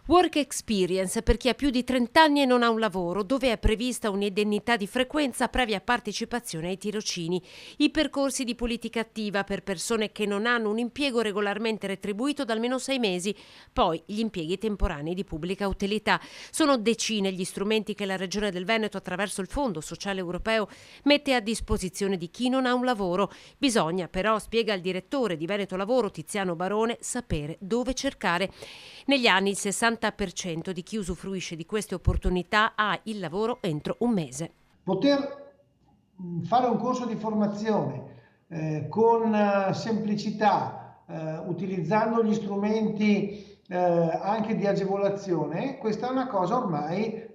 Work experience per chi ha più di 30 anni e non ha un lavoro, dove è prevista un'indennità di frequenza previa partecipazione ai tirocini. I percorsi di politica attiva per persone che non hanno un impiego regolarmente retribuito da almeno 6 mesi. Poi gli impieghi temporanei di pubblica utilità. Sono decine gli strumenti che la Regione del Veneto, attraverso il Fondo Sociale Europeo, mette a disposizione di chi non ha un lavoro. Bisogna però, spiega il direttore di Veneto Lavoro, Tiziano Barone, sapere dove cercare. Negli anni il 60% di chi usufruisce di queste opportunità ha il lavoro entro un mese. Poter fare un corso di formazione con semplicità, utilizzando gli strumenti anche di agevolazione, questa è una cosa ormai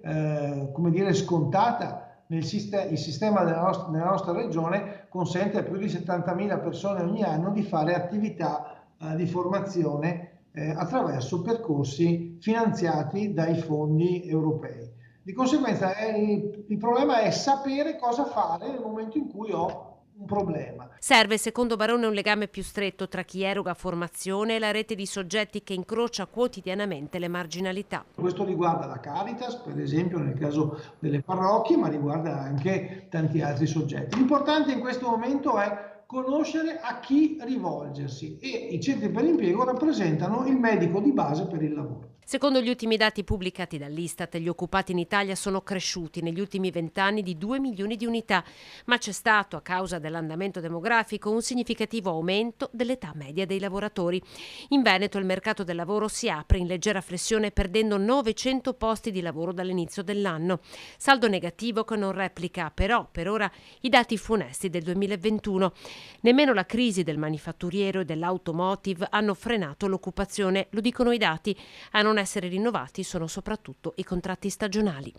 come dire scontata. Il sistema nella nostra regione consente a più di 70.000 persone ogni anno di fare attività di formazione attraverso percorsi finanziati dai fondi europei. Di conseguenza il problema è sapere cosa fare nel momento in cui ho un problema. Serve, secondo Barone, un legame più stretto tra chi eroga formazione e la rete di soggetti che incrocia quotidianamente le marginalità. Questo riguarda la Caritas, per esempio, nel caso delle parrocchie, ma riguarda anche tanti altri soggetti. L'importante in questo momento è conoscere a chi rivolgersi e i centri per l'impiego rappresentano il medico di base per il lavoro. Secondo gli ultimi dati pubblicati dall'Istat, gli occupati in Italia sono cresciuti negli ultimi 20 anni di 2 milioni di unità, ma c'è stato, a causa dell'andamento demografico, un significativo aumento dell'età media dei lavoratori. In Veneto il mercato del lavoro si apre in leggera flessione, perdendo 900 posti di lavoro dall'inizio dell'anno. Saldo negativo che non replica però per ora i dati funesti del 2021. Nemmeno la crisi del manifatturiero e dell'automotive hanno frenato l'occupazione, lo dicono i dati. A non essere rinnovati sono soprattutto i contratti stagionali.